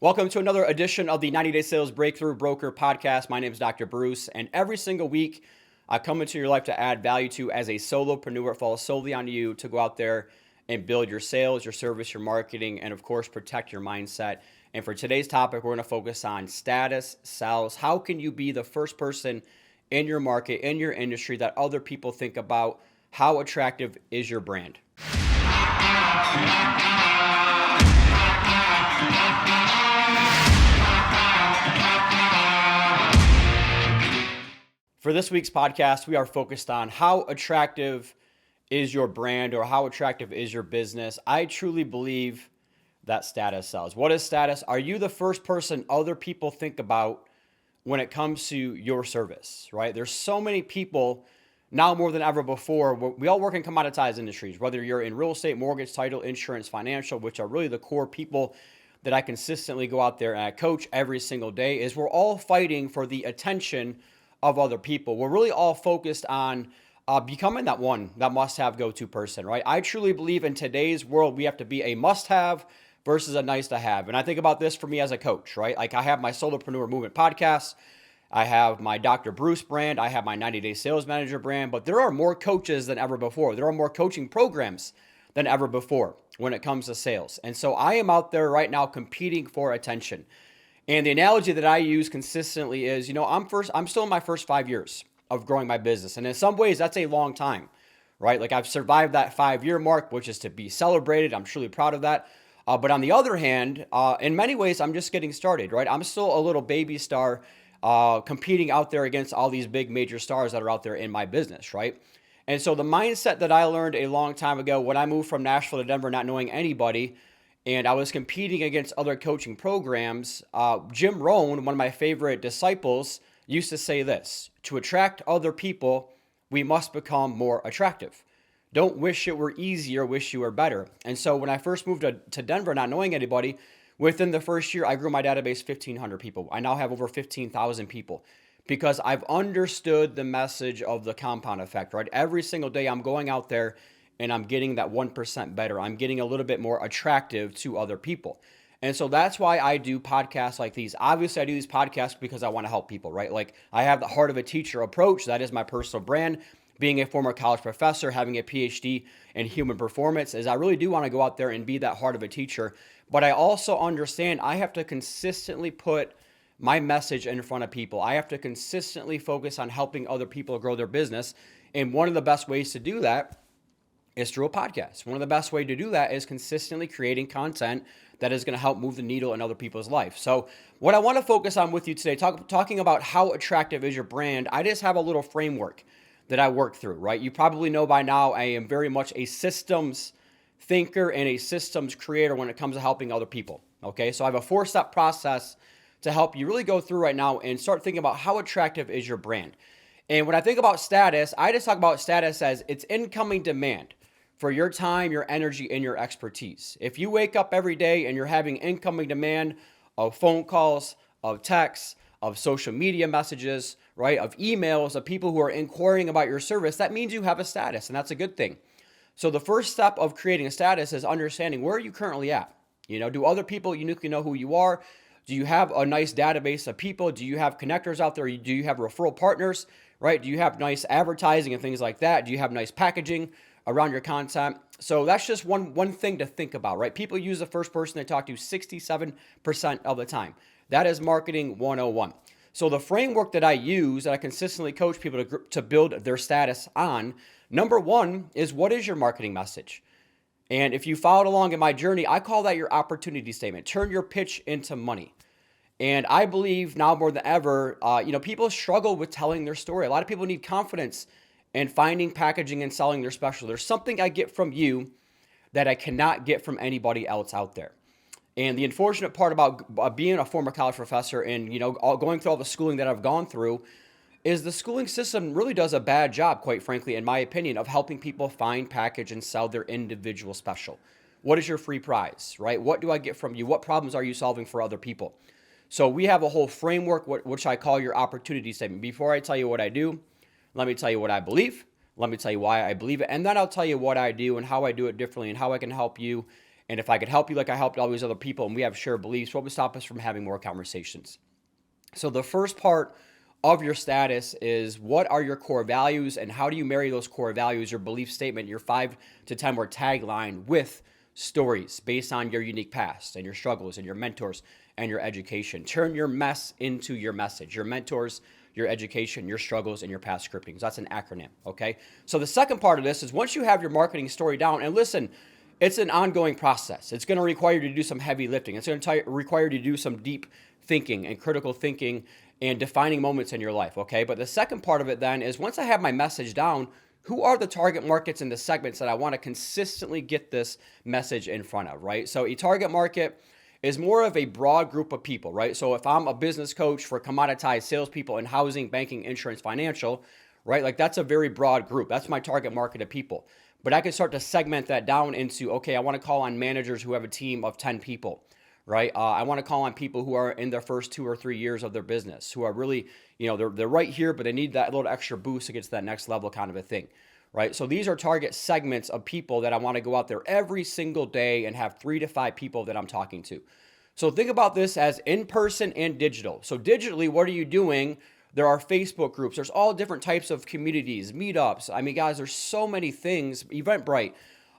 Welcome to another edition of the 90-Day Sales Breakthrough Broker Podcast. My name is Dr. Bruce, and every single week I come into your life to add value to as a solopreneur. It falls solely on you to go out there and build your sales, your service, your marketing, and of course, protect your mindset. And for today's topic, we're going to focus on status sales. How can you be the first person in your market, in your industry that other people think about? How attractive is your brand? For this week's podcast, we are focused on how attractive is your brand or how attractive is your business. I truly believe that status sells. What is status? Are you the first person other people think about when it comes to your service, right? There's so many people now more than ever before. We all work in commoditized industries, whether you're in real estate, mortgage, title, insurance, financial, which are really the core people that I consistently go out there and I coach every single day, is we're all fighting for the attention of other people. We're really all focused on becoming that must-have go-to person, right? I truly believe in today's world, we have to be a must-have versus a nice-to-have. And I think about this for me as a coach, right? Like I have my Solopreneur Movement podcast. I have my Dr. Bruce brand. I have my 90-Day Sales Manager brand. But there are more coaches than ever before. There are more coaching programs than ever before when it comes to sales. And so I am out there right now competing for attention. And the analogy that I use consistently is, I'm still in my first 5 years of growing my business. And in some ways, that's a long time, right? Like I've survived that 5-year mark, which is to be celebrated. I'm truly proud of that. But on the other hand, in many ways, I'm just getting started, right? I'm still a little baby star competing out there against all these big major stars that are out there in my business, right? And so the mindset that I learned a long time ago when I moved from Nashville to Denver, not knowing anybody, and I was competing against other coaching programs, Jim Rohn, one of my favorite disciples, used to say this: to attract other people, we must become more attractive. Don't wish it were easier, wish you were better. And so when I first moved to Denver, not knowing anybody, within the first year, I grew my database 1,500 people. I now have over 15,000 people because I've understood the message of the compound effect, right? Every single day I'm going out there and I'm getting that 1% better. I'm getting a little bit more attractive to other people. And so that's why I do podcasts like these. Obviously, I do these podcasts because I want to help people, right? Like I have the heart of a teacher approach. That is my personal brand. Being a former college professor, having a PhD in human performance, is I really do want to go out there and be that heart of a teacher. But I also understand I have to consistently put my message in front of people. I have to consistently focus on helping other people grow their business. And one of the best ways to do that is through a podcast. One of the best ways to do that is consistently creating content that is going to help move the needle in other people's life. So what I want to focus on with you today, talking about how attractive is your brand, I just have a little framework that I work through, right? You probably know by now I am very much a systems thinker and a systems creator when it comes to helping other people, okay? So I have a 4-step process to help you really go through right now and start thinking about how attractive is your brand. And when I think about status, I just talk about status as it's incoming demand for your time, your energy, and your expertise. If you wake up every day and you're having incoming demand of phone calls, of texts, of social media messages, right, of emails, of people who are inquiring about your service, that means you have a status, and that's a good thing. So the first step of creating a status is understanding where are you currently at? Do other people uniquely know who you are? Do you have a nice database of people? Do you have connectors out there? Do you have referral partners, right? Do you have nice advertising and things like that? Do you have nice packaging around your content? So that's just one thing to think about, right? People use the first person they talk to 67% of the time. That is marketing 101. So the framework that I use, that I consistently coach people to build their status on, number one is, what is your marketing message? And if you followed along in my journey, I call that your opportunity statement. Turn your pitch into money. And I believe now more than ever, people struggle with telling their story. A lot of people need confidence in finding, packaging, and selling their special. There's something I get from you that I cannot get from anybody else out there. And the unfortunate part about being a former college professor and, going through all the schooling that I've gone through is the schooling system really does a bad job, quite frankly, in my opinion, of helping people find, package, and sell their individual special. What is your free prize, right? What do I get from you? What problems are you solving for other people? So we have a whole framework, which I call your opportunity statement. Before I tell you what I do, let me tell you what I believe. Let me tell you why I believe it. And then I'll tell you what I do and how I do it differently and how I can help you And if I could help you like I helped all these other people and we have shared beliefs, what would stop us from having more conversations? So the first part of your status is what are your core values and how do you marry those core values, your belief statement, your 5 to 10 word tagline with stories based on your unique past and your struggles and your mentors and your education. Turn your mess into your message, your mentors, your education, your struggles, and your past scripting. So that's an acronym, okay? So the second part of this is once you have your marketing story down, and listen, it's an ongoing process. It's going to require you to do some heavy lifting. It's going to require you to do some deep thinking and critical thinking and defining moments in your life, okay? But the second part of it then is once I have my message down, who are the target markets and the segments that I want to consistently get this message in front of, right? So a target market is more of a broad group of people, right? So if I'm a business coach for commoditized salespeople in housing, banking, insurance, financial, right? Like that's a very broad group. That's my target market of people. But I can start to segment that down into, okay, I want to call on managers who have a team of 10 people, right? I want to call on people who are in their first 2 or 3 years of their business, who are really, they're right here, but they need that little extra boost to get to that next level kind of a thing, right? So these are target segments of people that I want to go out there every single day and have 3 to 5 people that I'm talking to. So think about this as in-person and digital. So digitally, what are you doing? There are Facebook groups. There's all different types of communities, meetups. I mean, guys, there's so many things, Eventbrite,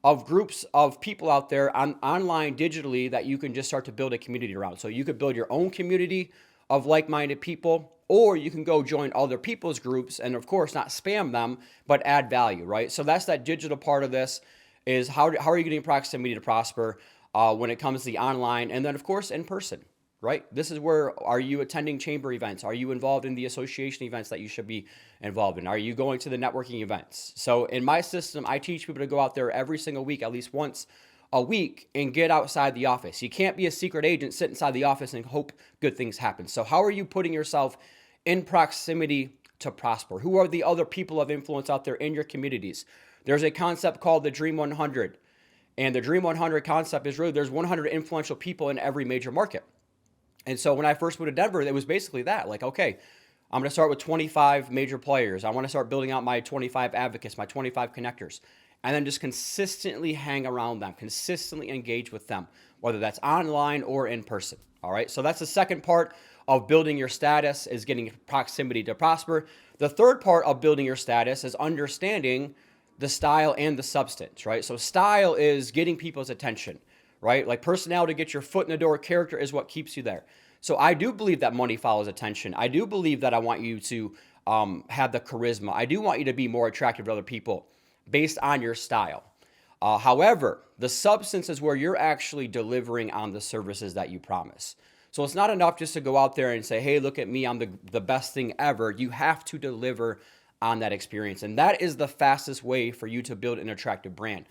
of groups of people out there online digitally that you can just start to build a community around. So you could build your own community of like-minded people, or you can go join other people's groups and of course not spam them, but add value, right? So that's that digital part of this is how are you getting proximity to prosper when it comes to the online and then of course in person, right? This is where are you attending chamber events? Are you involved in the association events that you should be involved in? Are you going to the networking events? So in my system, I teach people to go out there every single week, at least once a week and get outside the office. You can't be a secret agent, sit inside the office and hope good things happen. So how are you putting yourself in proximity to prosper? Who are the other people of influence out there in your communities? There's a concept called the Dream 100. And the Dream 100 concept is really there's 100 influential people in every major market. And so when I first moved to Denver, it was basically that. Like, okay, I'm going to start with 25 major players. I want to start building out my 25 advocates, my 25 connectors, and then just consistently hang around them, consistently engage with them, whether that's online or in person. All right. So that's the second part of building your status is getting proximity to prosper. The third part of building your status is understanding the style and the substance, right? So style is getting people's attention, right? Like personality gets your foot in the door. Character is what keeps you there. So I do believe that money follows attention. I do believe that I want you to have the charisma. I do want you to be more attractive to other people based on your style. However, the substance is where you're actually delivering on the services that you promise. So it's not enough just to go out there and say, hey, look at me, I'm the best thing ever. You have to deliver on that experience. And that is the fastest way for you to build an attractive brand,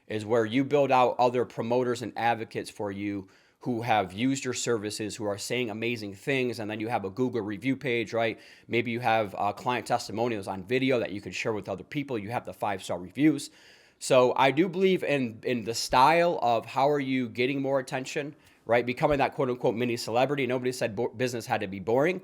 is where you build out other promoters and advocates for you who have used your services, who are saying amazing things, and then you have a Google review page, right? Maybe you have client testimonials on video that you can share with other people. You have the 5-star reviews. So I do believe in the style of how are you getting more attention, right? Becoming that quote unquote mini celebrity. Nobody said business had to be boring.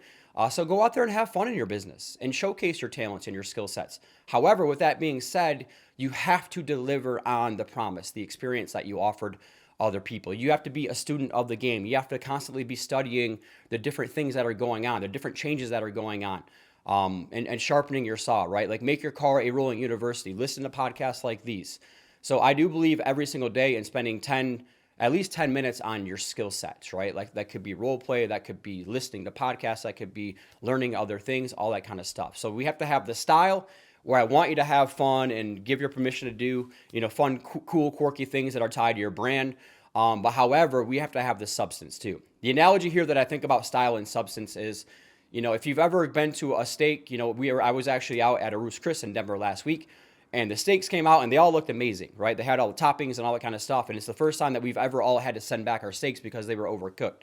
So go out there and have fun in your business and showcase your talents and your skill sets. However, with that being said, you have to deliver on the promise, the experience that you offered other people. You have to be a student of the game. You have to constantly be studying the different things that are going on, the different changes that are going on, and sharpening your saw, right? Like make your car a rolling university. Listen to podcasts like these. So I do believe every single day in spending at least 10 minutes on your skill sets, right? Like that could be role play, that could be listening to podcasts, that could be learning other things, all that kind of stuff. So we have to have the style where I want you to have fun and give your permission to do, fun, cool, quirky things that are tied to your brand. But however, we have to have the substance too. The analogy here that I think about style and substance is, if you've ever been to a steak, I was actually out at a Ruth's Chris in Denver last week, and the steaks came out and they all looked amazing, right? They had all the toppings and all that kind of stuff. And it's the first time that we've ever all had to send back our steaks because they were overcooked.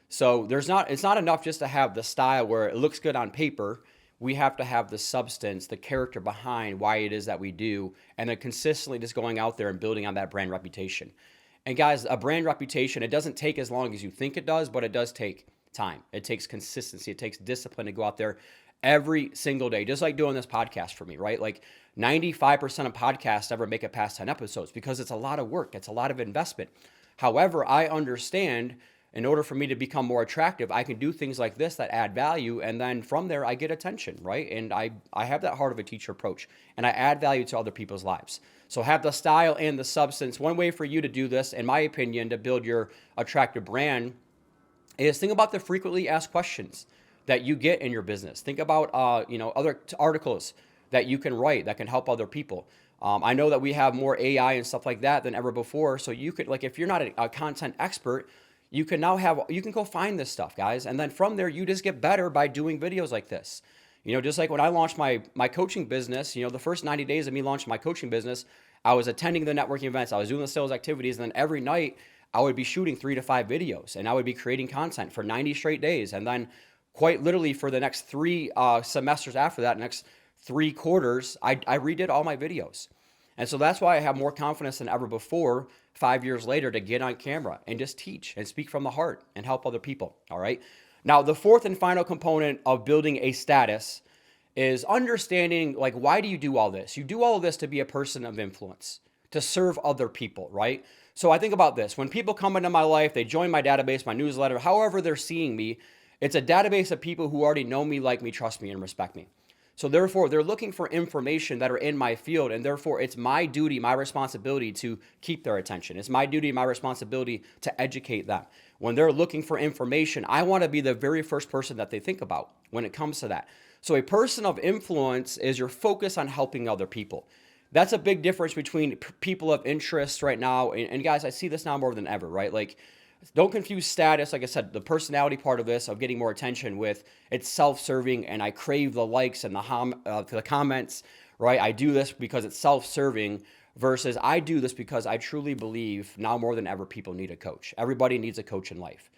So it's not enough just to have the style where it looks good on paper. We have to have the substance, the character behind why it is that we do, and then consistently just going out there and building on that brand reputation. And guys, a brand reputation, it doesn't take as long as you think it does, but it does take time. It takes consistency. It takes discipline to go out there every single day, just like doing this podcast for me, right? Like 95% of podcasts never make it past 10 episodes because it's a lot of work. It's a lot of investment. However, I understand in order for me to become more attractive, I can do things like this that add value. And then from there, I get attention, right? And I have that heart of a teacher approach, and I add value to other people's lives. So have the style and the substance. One way for you to do this, in my opinion, to build your attractive brand is think about the frequently asked questions that you get in your business. Think about other articles that you can write that can help other people. I know that we have more AI and stuff like that than ever before. So you could, like, if you're not a content expert, you can go find this stuff, guys. And then from there, you just get better by doing videos like this. Just like when I launched my coaching business, the first 90 days of me launching my coaching business, I was attending the networking events, I was doing the sales activities, and then every night I would be shooting 3 to 5 videos, and I would be creating content for 90 straight days. And then quite literally for the next 3 semesters after that, next 3 quarters, I redid all my videos. And so that's why I have more confidence than ever before 5 years later to get on camera and just teach and speak from the heart and help other people. All right. Now, the fourth and final component of building a status is understanding, like, why do you do all this? You do all of this to be a person of influence, to serve other people, right? So I think about this. When people come into my life, they join my database, my newsletter, however they're seeing me, it's a database of people who already know me, like me, trust me, and respect me. So therefore, they're looking for information that are in my field, and therefore it's my duty, my responsibility to keep their attention. It's my duty, my responsibility to educate them. When they're looking for information, I want to be the very first person that they think about when it comes to that. So a person of influence is your focus on helping other people. That's a big difference between people of interest right now. And guys, I see this now more than ever, right? Like, don't confuse status, like I said, the personality part of this, of getting more attention, with it's self-serving and I crave the likes and the comments, right? I do this because it's self-serving versus I do this because I truly believe now more than ever people need a coach. Everybody needs a coach in life,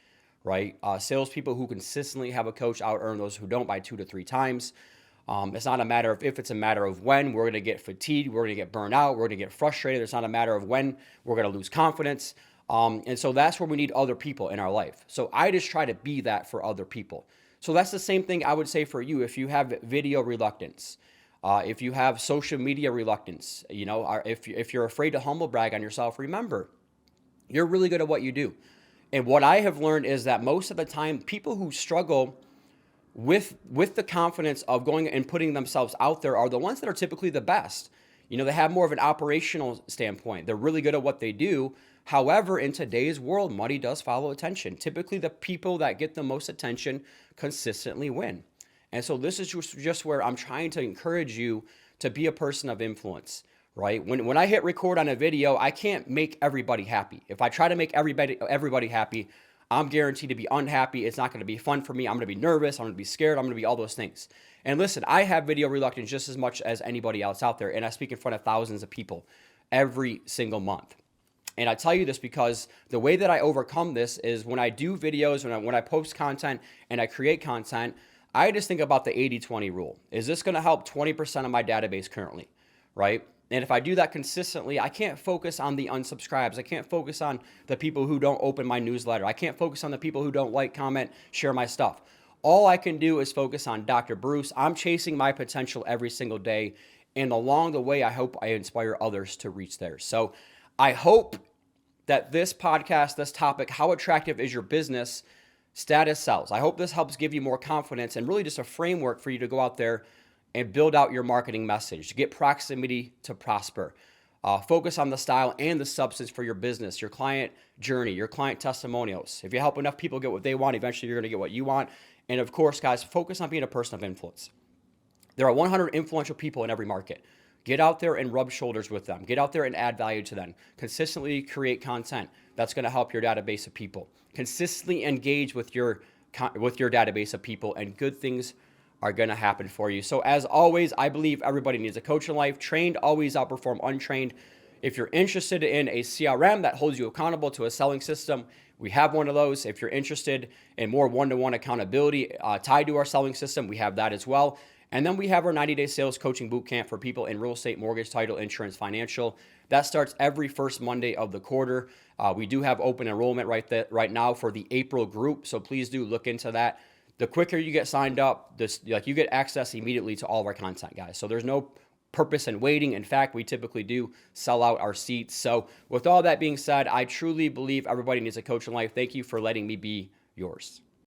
right? Salespeople who consistently have a coach out-earn those who don't by 2 to 3 times. It's not a matter of if, it's a matter of when. We're going to get fatigued, we're going to get burned out, we're going to get frustrated. It's not a matter of when we're going to lose confidence. And so that's where we need other people in our life. So I just try to be that for other people. So that's the same thing I would say for you. If you have video reluctance, if you have social media reluctance, if you're afraid to humble brag on yourself, remember, you're really good at what you do. And what I have learned is that most of the time, people who struggle with the confidence of going and putting themselves out there are the ones that are typically the best. They have more of an operational standpoint. They're really good at what they do. However, in today's world, money does follow attention. Typically, the people that get the most attention consistently win. And so this is just where I'm trying to encourage you to be a person of influence, right? When I hit record on a video, I can't make everybody happy. If I try to make everybody happy, I'm guaranteed to be unhappy. It's not going to be fun for me. I'm going to be nervous. I'm going to be scared. I'm going to be all those things. And listen, I have video reluctance just as much as anybody else out there. And I speak in front of thousands of people every single month. And I tell you this because the way that I overcome this is when I do videos, when I post content and I create content, I just think about the 80-20 rule. Is this going to help 20% of my database currently, right? And if I do that consistently, I can't focus on the unsubscribes. I can't focus on the people who don't open my newsletter. I can't focus on the people who don't like, comment, share my stuff. All I can do is focus on Dr. Bruce. I'm chasing my potential every single day. And along the way, I hope I inspire others to reach theirs. So I hope that this podcast, this topic, how attractive is your business, status sells. I hope this helps give you more confidence and really just a framework for you to go out there and build out your marketing message, to get proximity to prosper. Focus on the style and the substance for your business, your client journey, your client testimonials. If you help enough people get what they want, eventually you're going to get what you want. And of course, guys, focus on being a person of influence. There are 100 influential people in every market. Get out there and rub shoulders with them. Get out there and add value to them. Consistently create content that's going to help your database of people. Consistently engage with your database of people, and good things are going to happen for you. So as always, I believe everybody needs a coach in life. Trained always outperform untrained. If you're interested in a CRM that holds you accountable to a selling system, we have one of those. If you're interested in more one-to-one accountability tied to our selling system, we have that as well. And then we have our 90-day sales coaching bootcamp for people in real estate, mortgage, title, insurance, financial. That starts every first Monday of the quarter. We do have open enrollment right now for the April group, so please do look into that. The quicker you get signed up, you get access immediately to all of our content, guys. So there's no purpose in waiting. In fact, we typically do sell out our seats. So with all that being said, I truly believe everybody needs a coach in life. Thank you for letting me be yours.